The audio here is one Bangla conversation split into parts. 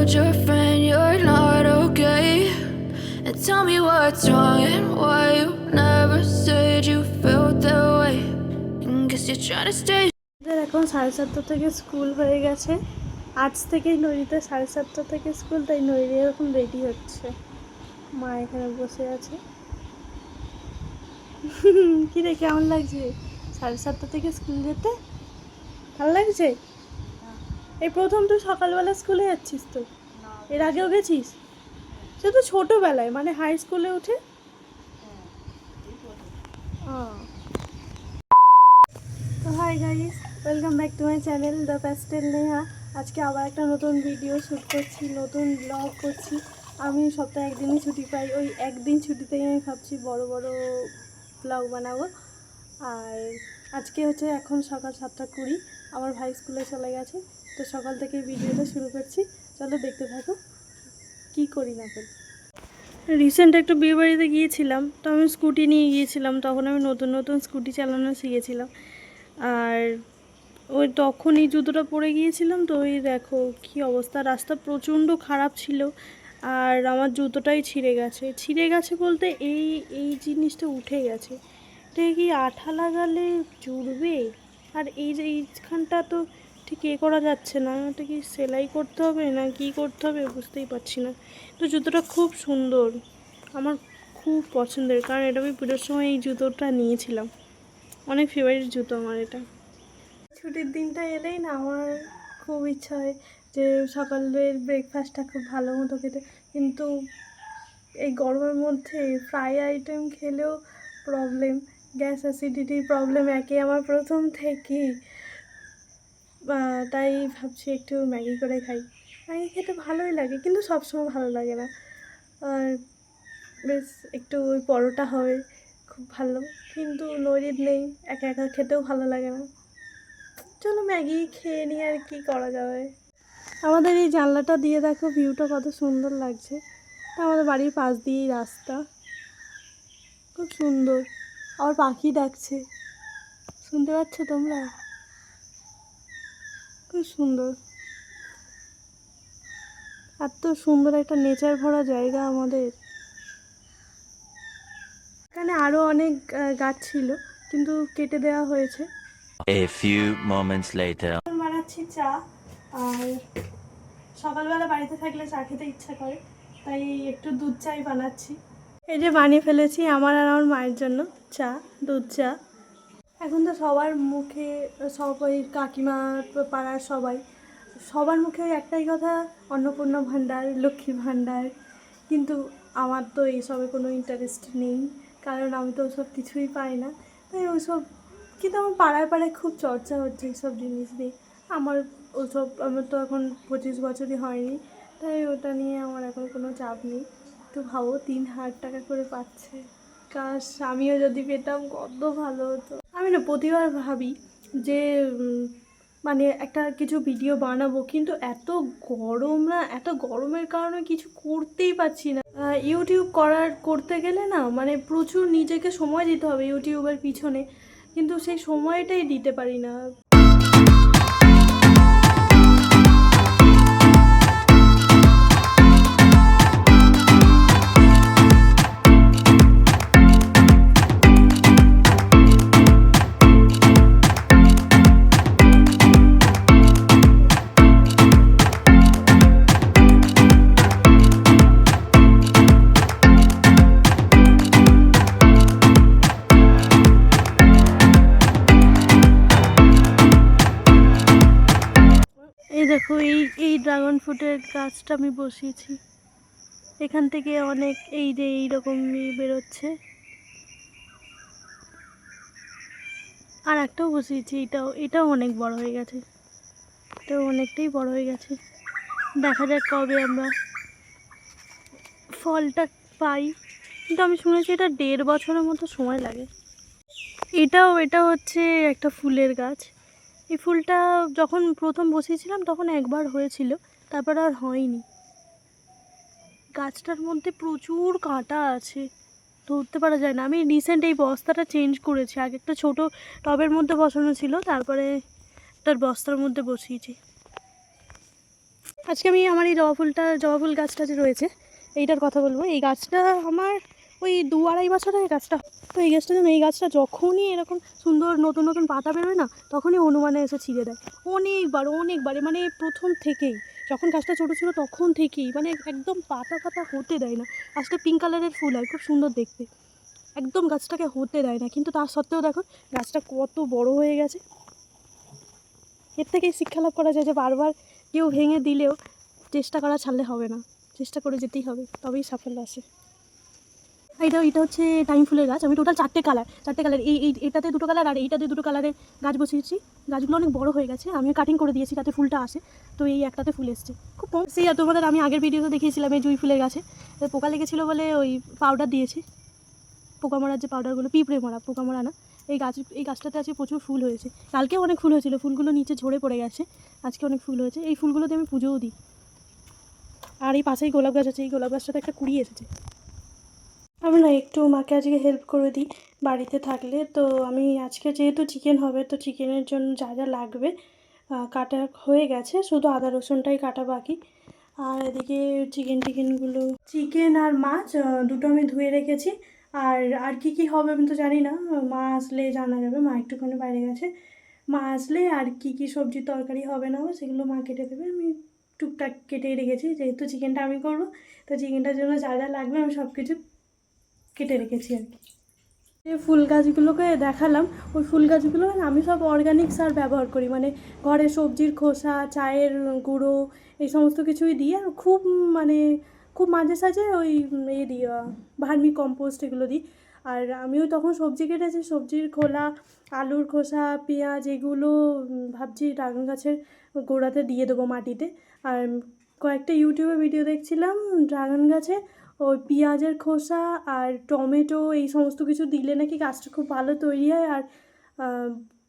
told your friend you're not okay, and tell me what's wrong and why you never said you felt that way. And guess you're trying to stay. এখন 7:30 থেকে স্কুল হয়ে গেছে। আজ থেকেই নৈরিতে 7:30 থেকে স্কুল, তাই নৈরি এরকম রেডি হচ্ছে। মা এখানে বসে আছে। কি রে, কেমন লাগছে 7:30 থেকে স্কুল যেতে? ভালো লাগছে? এই প্রথম তুই সকালবেলা স্কুলে যাচ্ছিস? তো এর আগেও গেছিস? সে তো ছোটোবেলায়, মানে হাই স্কুলে উঠে। তো hi guys, welcome back to my channel the pastel Neha. আজকে আবার একটা নতুন ভিডিও শ্যুট করছি, নতুন ব্লগ করছি। আমি সপ্তাহে একদিনই ছুটি পাই, ওই একদিন ছুটিতেই আমি ভাবছি বড় বড় ব্লগ বানাবো। আর আজকে হচ্ছে এখন সকাল 7:20, আমার ভাই স্কুলে চলে গেছে। তো সকাল থেকে ভিডিওটা শুরু করছি, চলো দেখতে থাকো কী করি না করি। রিসেন্ট একটা বিয়ে বাড়িতে গিয়েছিলাম, তো আমি স্কুটি নিয়ে গিয়েছিলাম। তখন আমি নতুন নতুন স্কুটি চালানো শিখেছিলাম। আর ওই তখন এই জুতোটা পরে গিয়েছিলাম, তো ওই দেখো কী অবস্থা। রাস্তা প্রচণ্ড খারাপ ছিল, আর আমার জুতোটাই ছিঁড়ে গেছে বলতে এই এই জিনিসটা উঠে গেছে। এটা কি আঠা লাগালে জুড়বে? আর এই যে এইখানটা তো ঠিক করা যাচ্ছে না, এটা কি সেলাই করতে হবে না কি করতে হবে বুঝতেই পারছি না। তো জুতোটা খুব সুন্দর, আমার খুব পছন্দের, কারণ এটা আমি পুজোর সময় এই জুতোটা নিয়েছিলাম। অনেক ফেভারিট জুতো আমার এটা। ছুটির দিনটা এলেই না আমার খুব ইচ্ছা হয় যে সকালের ব্রেকফাস্টটা খুব ভালো মতো খেতে, কিন্তু এই গরমের মধ্যে ফ্রাই আইটেম খেলেও প্রবলেম, গ্যাস অ্যাসিডিটির প্রবলেম একে আমার প্রথম থেকেই। তাই ভাবছি একটু ম্যাগি করে খাই। ম্যাগি খেতে ভালোই লাগে, কিন্তু সবসময় ভালো লাগে না। আর বেশ একটু ওই পরোটা হবে খুব ভালো, কিন্তু নৈরিত নেই, একা একা খেতেও ভালো লাগে না। চলো ম্যাগি খেয়ে নিই, আর কি করা যাবে। আমাদের এই জানলাটা দিয়ে দেখো ভিউটা কত সুন্দর লাগছে। আমাদের বাড়ির পাশ দিয়েই রাস্তা, খুব সুন্দর। আর পাখি ডাকছে, শুনতে পাচ্ছ তোমরা? খুব সুন্দর, এত সুন্দর একটা নেচার ভরা জায়গা আমাদের। এখানে আরও অনেক গাছ ছিল, কিন্তু কেটে দেওয়া হয়েছে। A few moments later. বানাচ্ছি চা, আর সকালবেলা বাড়িতে থাকলে চা খেতে ইচ্ছা করে, তাই একটু দুধ চাই বানাচ্ছি। এই যে বানিয়ে ফেলেছি আমার আর আমার মায়ের জন্য চা, দুধ চা। এখন তো সবার মুখে, সবাই কাকিমা পাড়ার সবার মুখে একটাই কথা, অন্নপূর্ণা ভাণ্ডার, লক্ষ্মী ভাণ্ডার। কিন্তু আমার তো এইসবে কোনো ইন্টারেস্ট নেই, কারণ আমি তো ওসব কিছুই পাই না। তাই ওসব, কিন্তু আমার পাড়ায় পাড়ায় খুব চর্চা হচ্ছে এইসব জিনিস নিয়ে। আমার আমার তো এখন 25 বছরই হয়নি, তাই ওটা নিয়ে আমার এখন কোনো চাপ নেই। তো ভাবো 3,000 টাকা করে পাচ্ছে, কাশ আমিও যদি পেতাম কত ভালো হতো। আমি না প্রতিবার ভাবি যে মানে একটা কিছু ভিডিও বানাবো, কিন্তু এত গরম না, এত গরমের কারণে কিছু করতেই পারছি না। ইউটিউব করতে গেলে না, মানে প্রচুর নিজেকে সময় দিতে হবে ইউটিউবের পিছনে, কিন্তু সেই সময়টাই দিতে পারি না। এই দেখো এই ড্রাগন ফ্রুটের গাছটা আমি বসিয়েছি, এখান থেকে অনেক এই যে এইরকম বেরোচ্ছে। আর একটাও বসিয়েছি, এটাও অনেক বড় হয়ে গেছে, এটাও অনেকটাই বড় হয়ে গেছে। দেখা যাক কবে আমরা ফলটা পাই, কিন্তু আমি শুনেছি এটা 1.5 বছরের মতো সময় লাগে। এটা হচ্ছে একটা ফুলের গাছ। এই ফুলটা যখন প্রথম বসিয়েছিলাম তখন একবার হয়েছিল, তারপর আর হয়নি। গাছটার মধ্যে প্রচুর কাঁটা আছে, ধরতে পারা যায় না। আমি রিসেন্ট এই বস্তাটা চেঞ্জ করেছি, আগে একটা ছোট টবের মধ্যে বসানো ছিল, তারপরে তার বস্তার মধ্যে বসিয়েছি। আজকে আমি আমার এই জবা ফুল গাছটা যে রয়েছে এইটার কথা বলবো। এই গাছটা আমার ওই 2-2.5 বছরের গাছটা। তো এই গাছটা যেন, এই গাছটা যখনই এরকম সুন্দর নতুন নতুন পাতা বেরোয় না, তখনই হনুমানে এসে ছিঁড়ে দেয়। অনেকবার মানে প্রথম থেকেই, যখন গাছটা ছোটো ছিল তখন থেকেই, মানে একদম পাতা ফাতা হতে দেয় না। গাছটা পিঙ্ক কালারের ফুল হয়, খুব সুন্দর দেখতে, একদম গাছটাকে হতে দেয় না। কিন্তু তার সত্ত্বেও দেখো গাছটা কত বড় হয়ে গেছে। এর থেকেই শিক্ষা লাভ করা যায় যে বারবার কেউ ভেঙে দিলেও চেষ্টা করা ছাড়লে হবে না, চেষ্টা করে যেতেই হবে, তবেই সাফল্য আসে। এটা হচ্ছে টাইম ফুলের গাছ। আমি টোটাল 4টে কালার, এটাতে 2টো কালার আর এইটাতে 2টো কালারের গাছ বসিয়েছি। গাছগুলো অনেক বড় হয়ে গেছে, আমি কাটিং করে দিয়েছি যাতে ফুলটা আসে। তো এই একটাতে ফুল এসছে খুব কম। সেই আর তোমাদের আমি আগের ভিডিওতে দেখিয়েছিলাম এই জুঁই ফুলের গাছে পোকা লেগেছিলো বলে ওই পাউডার দিয়েছি, পোকা মারার যে পাউডারগুলো, পিঁপড়ে মারা, পোকা মারা না। এই গাছটাতে আজকে প্রচুর ফুল হয়েছে। কালকেও অনেক ফুল হয়েছিল, ফুলগুলো নিচে ঝরে পড়ে গেছে। আজকে অনেক ফুল হয়েছে, এই ফুলগুলোতে আমি পুজোও দিই। আর এই পাশেই গোলাপ গাছ আছে, এই গোলাপ গাছটাতে একটা কুড়ি এসেছে। আমি না একটু মাকে আজকে হেল্প করে দিই বাড়িতে থাকলে। তো আমি আজকে যেহেতু চিকেন হবে, তো চিকেনের জন্য যা যা লাগবে কাটা হয়ে গেছে, শুধু আদা রসুনটাই কাটা বাকি। আর এদিকে চিকেনগুলো, চিকেন আর মাছ দুটো আমি ধুয়ে রেখেছি। আর কি হবে আমি তো জানি না, মা আসলে জানা যাবে। মা একটুখানি বাইরে গেছে, মা আসলে আর কি সবজি তরকারি হবে না হবে সেগুলো মা কেটে দেবে। আমি টুকটাক কেটেই রেখেছি, যেহেতু চিকেনটা আমি করবো, তো চিকেনটার জন্য যা যা লাগবে আমি সব কিছু কেটে রেখেছি আর কি। যে ফুল গাছগুলোকে দেখালাম, ওই ফুল গাছগুলো আমি সব অর্গানিক সার ব্যবহার করি, মানে ঘরে সবজির খোসা, চায়ের গুঁড়ো, এই সমস্ত কিছুই দিই। আর খুব মাঝে সাঝে ওই দিই, ভার্মি কম্পোস্ট, এগুলো দিই। আর আমিও তখন সবজি কেটেছি, সবজির খোলা, আলুর খোসা, পেঁয়াজ, এগুলো ভাবছি ড্রাগন গাছের গোড়াতে দিয়ে দেবো মাটিতে। আর কয়েকটা ইউটিউবে ভিডিও দেখছিলাম, ড্রাগন গাছে ওই পেঁয়াজের খোসা আর টমেটো এই সমস্ত কিছু দিলে নাকি গাছটা খুব ভালো তৈরি হয় আর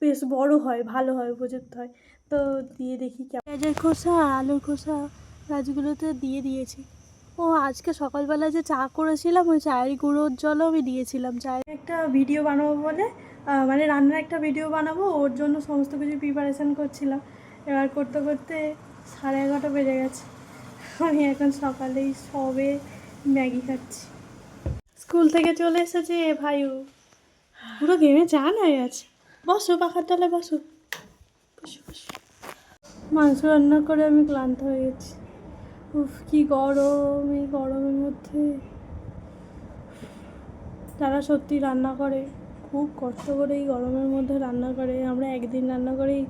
বেশ বড় হয়, ভালো হয়, উপযুক্ত হয়। তো দিয়ে দেখি পেঁয়াজের খোসা আর আলুর খোসা গাছগুলোতে দিয়ে দিয়েছি। ও আজকে সকালবেলা যে চা করেছিলাম, ওই চায়ের গুঁড়োর জলও আমি দিয়েছিলাম। চায়ের একটা ভিডিও বানাবো বলে, মানে রান্নার একটা ভিডিও বানাবো, ওর জন্য সমস্ত কিছু প্রিপারেশান করছিলাম। এবার করতে করতে 11:30 বেজে গেছে। আমি এখন সকালেই সবে ম্যাগি খাচ্ছি। স্কুল থেকে চলে এসেছে ভাইও, পুরো ঘেমে চান হয়ে গেছে। বসো পাখার তলায়, বসো। মাংস রান্না করে আমি ক্লান্ত হয়ে গেছি। উফ কি গরম, এই গরমের মধ্যে যারা সত্যি রান্না করে খুব কষ্ট করে এই গরমের মধ্যে রান্না করে। আমরা একদিন রান্না করেই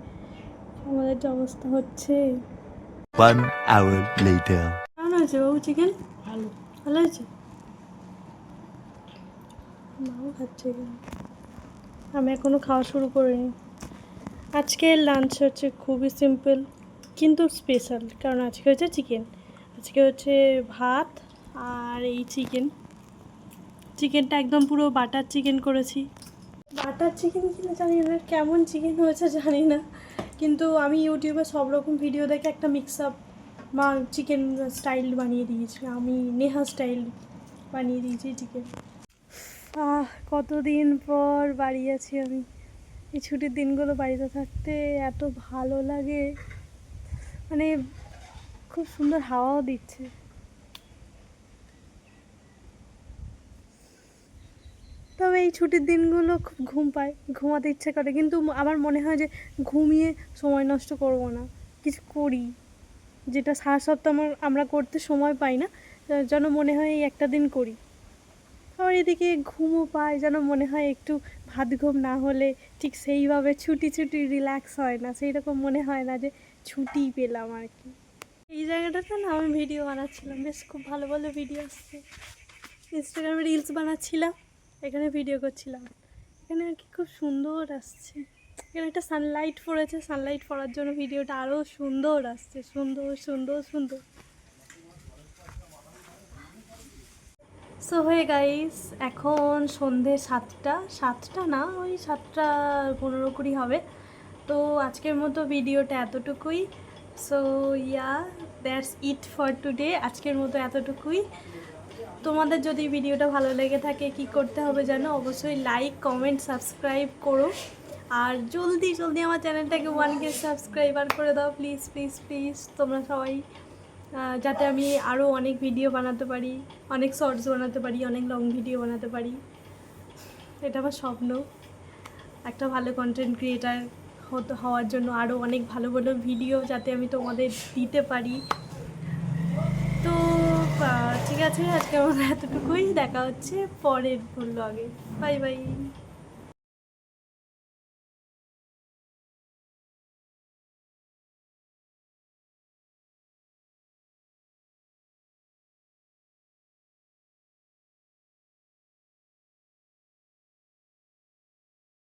আমাদের যে অবস্থা হচ্ছে। 1 hour later. কেমন আছে বাবু চিকেন? ভালো হয়েছে? মাও খাচ্ছে, আমি এখনও খাওয়া শুরু করিনি। আজকের লাঞ্চ হচ্ছে খুবই সিম্পল কিন্তু স্পেশাল, কারণ আজকে হচ্ছে চিকেন। আজকে হচ্ছে ভাত আর এই চিকেনটা একদম পুরো বাটার চিকেন করেছি। বাটার চিকেন কিনা জানি না, কেমন চিকেন হয়েছে জানি না, কিন্তু আমি ইউটিউবে সব রকম ভিডিও দেখে একটা মিক্স আপ বা চিকেন স্টাইল বানিয়ে দিয়েছি। আমি নেহা স্টাইল বানিয়ে দিয়েছি চিকেন। কতদিন পর বাড়ি আছি আমি। এই ছুটির দিনগুলো বাড়িতে থাকতে এত ভালো লাগে, মানে খুব সুন্দর হাওয়াও দিচ্ছে। তবে এই ছুটির দিনগুলো খুব ঘুম পায়, ঘুমাতে ইচ্ছে করে, কিন্তু আমার মনে হয় যে ঘুমিয়ে সময় নষ্ট করব না, কিছু করি যেটা সারা সপ্তাহ আমরা করতে সময় পাই না, যেন মনে হয় এই একটা দিন করি। আবার এদিকে ঘুমও পায়, যেন মনে হয় একটু ভাত ঘুম না হলে ঠিক সেইভাবে ছুটি রিল্যাক্স হয় না, সেই রকম মনে হয় না যে ছুটি পেলাম আর কি। এই জায়গাটাতে না আমি ভিডিও বানাচ্ছিলাম, বেশ খুব ভালো ভালো ভিডিও আসছে। ইনস্টাগ্রামে রিলস বানাচ্ছিলাম, এখানে ভিডিও করছিলাম, এখানে আর কি খুব সুন্দর আসছে। এখানে একটা সানলাইট পড়েছে, সানলাইট পড়ার জন্য ভিডিওটা আরও সুন্দর আসছে, সুন্দর সুন্দর সুন্দর। সো হয়ে গাইস, এখন সন্ধে 7টা না, ওই 7:15 হবে। তো আজকের মতো ভিডিওটা এতটুকুই। So that's it for today. আজকের মতো এতটুকুই। তোমাদের যদি ভিডিওটা ভালো লেগে থাকে কি করতে হবে জানো? অবশ্যই লাইক, কমেন্ট, সাবস্ক্রাইব করো। আর জলদি আমার চ্যানেলটাকে 1K সাবস্ক্রাইবার করে দাও প্লিজ প্লিজ প্লিজ। তোমরা সবাই যাতে আমি আরও অনেক ভিডিও বানাতে পারি, অনেক শর্টস বানাতে পারি, অনেক লং ভিডিও বানাতে পারি। এটা আমার স্বপ্ন, একটা ভালো কন্টেন্ট ক্রিয়েটার হওয়ার জন্য আরও অনেক ভালো ভালো ভিডিও যাতে আমি তোমাদের দিতে পারি। তো ঠিক আছে, আজকে আমার এতটুকুই, দেখা হচ্ছে পরের ব্লগে। Bye bye.